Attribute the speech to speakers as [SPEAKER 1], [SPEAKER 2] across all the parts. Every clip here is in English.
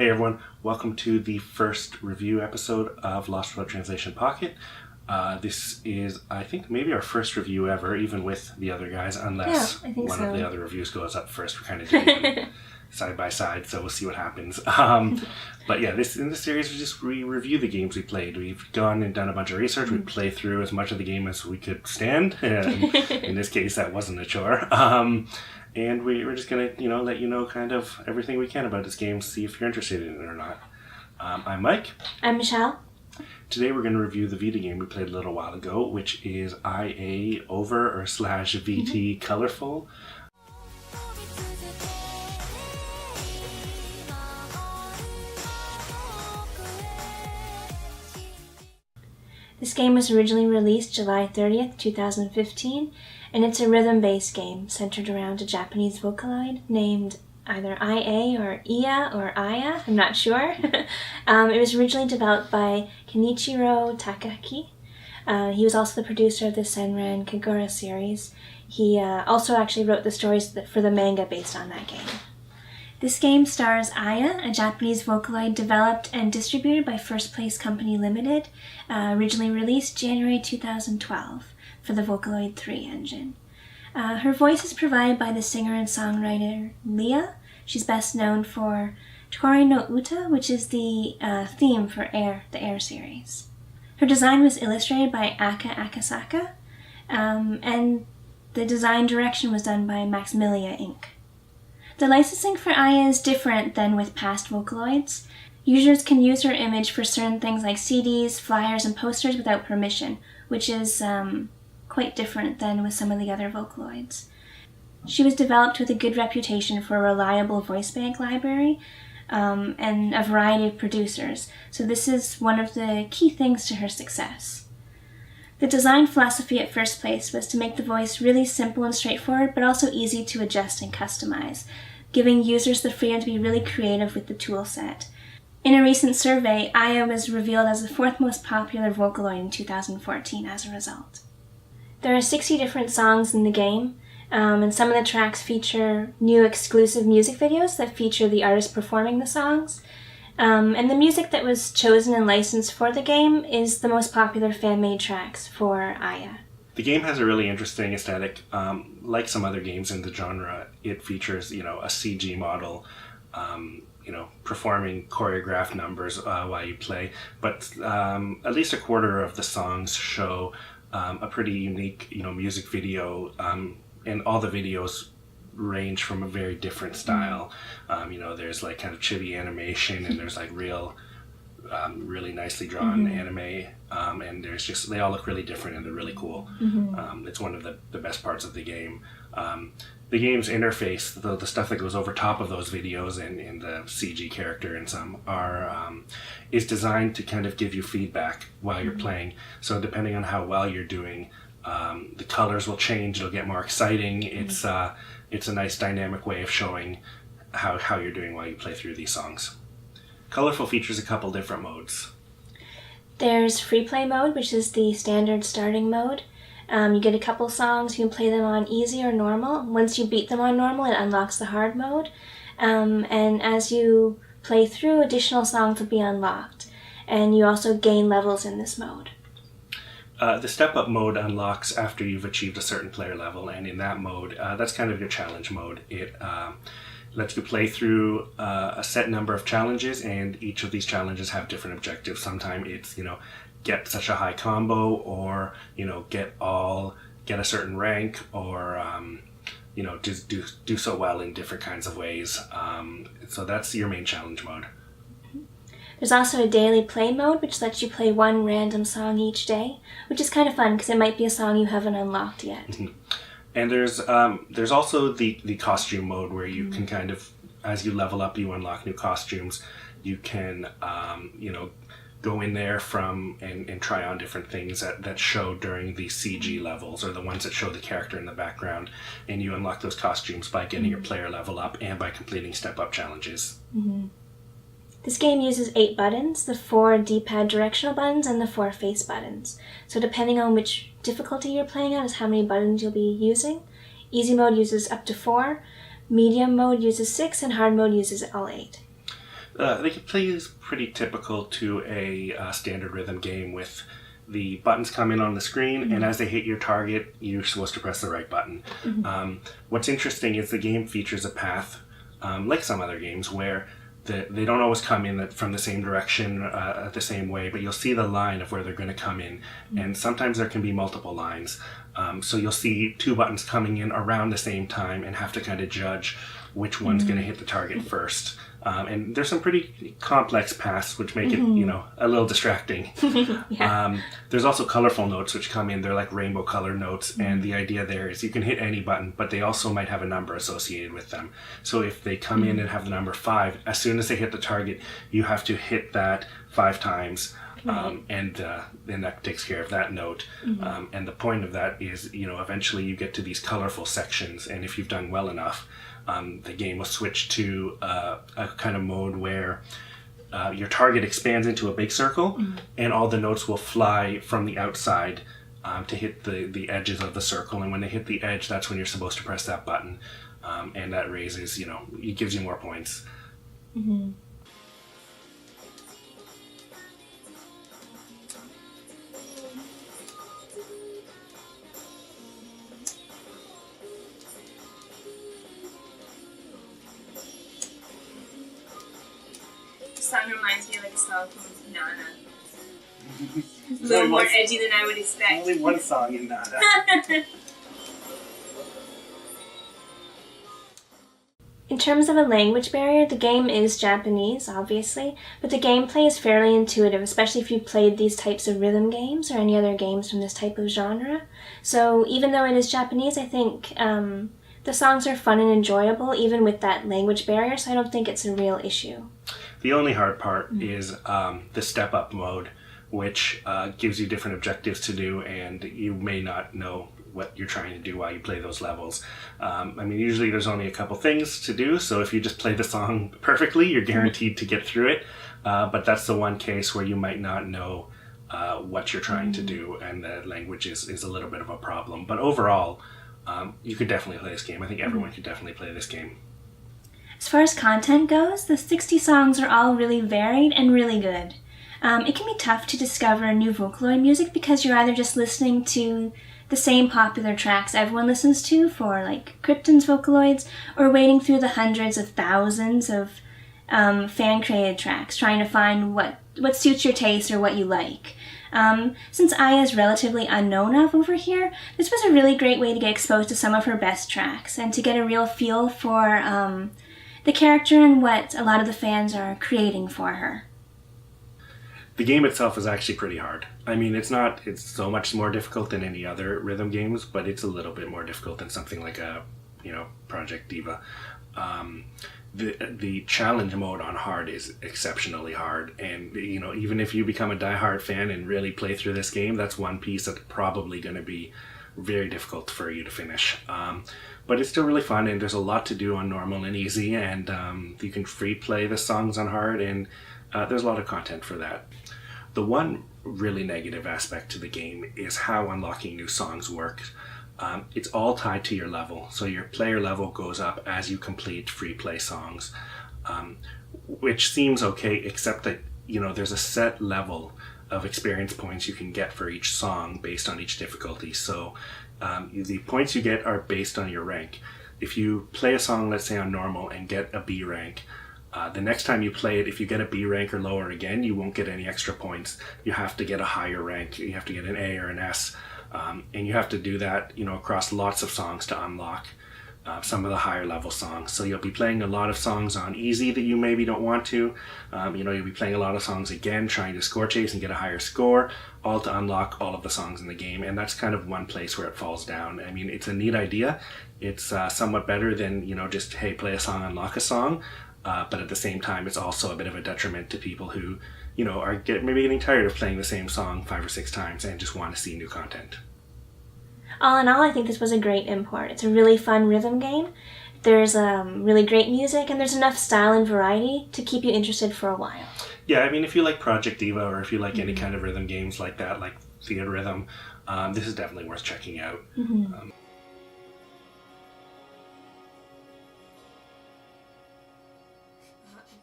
[SPEAKER 1] Hey everyone, welcome to the first review episode of Lost Without Translation Pocket. This is, I think, maybe our first review ever, even with the other guys, unless one of the other reviews goes up first. We're kind of doing them side by side, so we'll see what happens. But yeah, in this series, we review the games we played. We've gone and done a bunch of research. We play through as much of the game as we could stand. And in this case, that wasn't a chore. And we're just going to, let you know kind of everything we can about this game, see if you're interested in it or not. I'm Mike.
[SPEAKER 2] I'm Michelle.
[SPEAKER 1] Today we're going to review the Vita game we played a little while ago, which is IA over or /VT Colorful.
[SPEAKER 2] This game was originally released July 30th, 2015, and it's a rhythm-based game centered around a Japanese Vocaloid named either IA or Iya or Aya, I'm not sure. It was originally developed by Kenichiro Takaki. He was also the producer of the Senran Kagura series. He also actually wrote the stories for the manga based on that game. This game stars Aya, a Japanese Vocaloid developed and distributed by First Place Company Limited, originally released January 2012 for the Vocaloid 3 engine. Her voice is provided by the singer and songwriter Leah. She's best known for Tori no Uta, which is the theme for the Air series. Her design was illustrated by Aka Akasaka, and the design direction was done by Maximilia Inc. The licensing for Aya is different than with past Vocaloids. Users can use her image for certain things like CDs, flyers, and posters without permission, which is quite different than with some of the other Vocaloids. She was developed with a good reputation for a reliable voice bank library and a variety of producers, so this is one of the key things to her success. The design philosophy at First Place was to make the voice really simple and straightforward, but also easy to adjust and customize, giving users the freedom to be really creative with the tool set. In a recent survey, Aya was revealed as the fourth most popular Vocaloid in 2014 as a result. There are 60 different songs in the game, and some of the tracks feature new exclusive music videos that feature the artist performing the songs. And the music that was chosen and licensed for the game is the most popular fan-made tracks for Aya.
[SPEAKER 1] The game has a really interesting aesthetic. Like some other games in the genre, it features, a CG model, performing choreographed numbers while you play. But at least a quarter of the songs show a pretty unique, music video, and all the videos range from a very different style. There's like kind of chibi animation, and there's like real, really nicely drawn anime, and they all look really different and they're really cool. It's one of the best parts of the game. The game's interface, the stuff that goes over top of those videos and the CG character and some is designed to kind of give you feedback while you're playing. So depending on how well you're doing, the colors will change, it'll get more exciting. It's a nice dynamic way of showing how you're doing while you play through these songs. Colorful features a couple different modes.
[SPEAKER 2] There's free play mode, which is the standard starting mode. You get a couple songs, you can play them on easy or normal. Once you beat them on normal, it unlocks the hard mode. And as you play through, additional songs will be unlocked. And you also gain levels in this mode.
[SPEAKER 1] The step-up mode unlocks after you've achieved a certain player level, and in that mode, that's kind of your challenge mode. It lets you play through a set number of challenges, and each of these challenges have different objectives. Sometimes it's, get such a high combo, or, get a certain rank, or, just do so well in different kinds of ways. So that's your main challenge mode.
[SPEAKER 2] There's also a daily play mode, which lets you play one random song each day, which is kind of fun because it might be a song you haven't unlocked yet.
[SPEAKER 1] And there's also the costume mode where you can kind of, as you level up, you unlock new costumes. You can, go in there and try on different things that show during the CG levels, or the ones that show the character in the background. And you unlock those costumes by getting your player level up and by completing step-up challenges.
[SPEAKER 2] This game uses 8 buttons, the 4 D-pad directional buttons and the 4 face buttons. So depending on which difficulty you're playing on is how many buttons you'll be using. Easy mode uses up to 4, medium mode uses 6, and hard mode uses all 8.
[SPEAKER 1] It plays pretty typical to a standard rhythm game with the buttons come in on the screen, and as they hit your target, you're supposed to press the right button. What's interesting is the game features a path, like some other games, where they don't always come in from the same direction the same way, but you'll see the line of where they're going to come in, and sometimes there can be multiple lines. So you'll see two buttons coming in around the same time and have to kind of judge which one's going to hit the target first. And there's some pretty complex paths which make it, a little distracting. There's also colorful notes which come in. They're like rainbow color notes, and the idea there is you can hit any button, but they also might have a number associated with them. So if they come in and have the number 5, as soon as they hit the target, you have to hit that 5 times. And then that takes care of that note. And the point of that is, eventually you get to these colorful sections, and if you've done well enough, the game will switch to a kind of mode where your target expands into a big circle, and all the notes will fly from the outside to hit the edges of the circle. And when they hit the edge, that's when you're supposed to press that button. And that raises, it gives you more points.
[SPEAKER 2] The song reminds me of like a song from Nana. A little more edgy than I would expect.
[SPEAKER 1] Only one song in Nana.
[SPEAKER 2] In terms of a language barrier, the game is Japanese, obviously, but the gameplay is fairly intuitive, especially if you've played these types of rhythm games or any other games from this type of genre. So even though it is Japanese, I think the songs are fun and enjoyable, even with that language barrier, so I don't think it's a real issue.
[SPEAKER 1] The only hard part is the step-up mode, which gives you different objectives to do, and you may not know what you're trying to do while you play those levels. Usually there's only a couple things to do, so if you just play the song perfectly, you're guaranteed to get through it. But that's the one case where you might not know what you're trying to do, and the language is a little bit of a problem. But overall, you could definitely play this game. I think everyone could definitely play this game.
[SPEAKER 2] As far as content goes, the 60 songs are all really varied and really good. It can be tough to discover new Vocaloid music because you're either just listening to the same popular tracks everyone listens to for like Krypton's Vocaloids, or wading through the hundreds of thousands of fan-created tracks, trying to find what suits your taste or what you like. Since Aya is relatively unknown of over here, this was a really great way to get exposed to some of her best tracks and to get a real feel for the character and what a lot of the fans are creating for her.
[SPEAKER 1] The game itself is actually pretty hard. It's so much more difficult than any other rhythm games, but it's a little bit more difficult than something like Project Diva. The challenge mode on hard is exceptionally hard, and even if you become a diehard fan and really play through this game, that's one piece that's probably going to be very difficult for you to finish. But it's still really fun, and there's a lot to do on normal and easy, and you can free play the songs on hard, and there's a lot of content for that. The one really negative aspect to the game is how unlocking new songs works. It's all tied to your level, so your player level goes up as you complete free play songs, which seems okay, except that there's a set level of experience points you can get for each song based on each difficulty. So the points you get are based on your rank. If you play a song, let's say on normal, and get a B rank, the next time you play it, if you get a B rank or lower again, you won't get any extra points. You have to get a higher rank. You have to get an A or an S. And you have to do that, across lots of songs to unlock some of the higher level songs. So you'll be playing a lot of songs on easy that you maybe don't want to. You'll be playing a lot of songs again, trying to score chase and get a higher score, all to unlock all of the songs in the game. And that's kind of one place where it falls down. It's a neat idea. It's somewhat better than, just, hey, play a song, unlock a song. But at the same time, it's also a bit of a detriment to people who, are maybe getting tired of playing the same song 5 or 6 times and just want to see new content.
[SPEAKER 2] All in all, I think this was a great import. It's a really fun rhythm game. There's really great music, and there's enough style and variety to keep you interested for a while.
[SPEAKER 1] Yeah, if you like Project Diva, or if you like any kind of rhythm games like that, like Theater Rhythm, this is definitely worth checking out.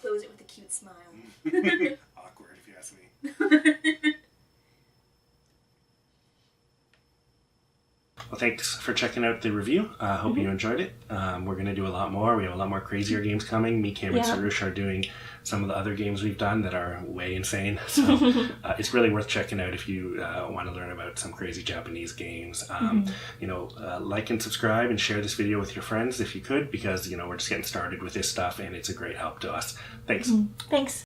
[SPEAKER 2] Close it with a
[SPEAKER 3] cute smile.
[SPEAKER 1] Awkward, if you ask me. Well, thanks for checking out the review. I hope you enjoyed it. We're going to do a lot more. We have a lot more crazier games coming. Me, Cam, and Sarush are doing some of the other games we've done that are way insane. So it's really worth checking out if you want to learn about some crazy Japanese games. Like and subscribe and share this video with your friends if you could, because, we're just getting started with this stuff and it's a great help to us. Thanks.
[SPEAKER 2] Thanks.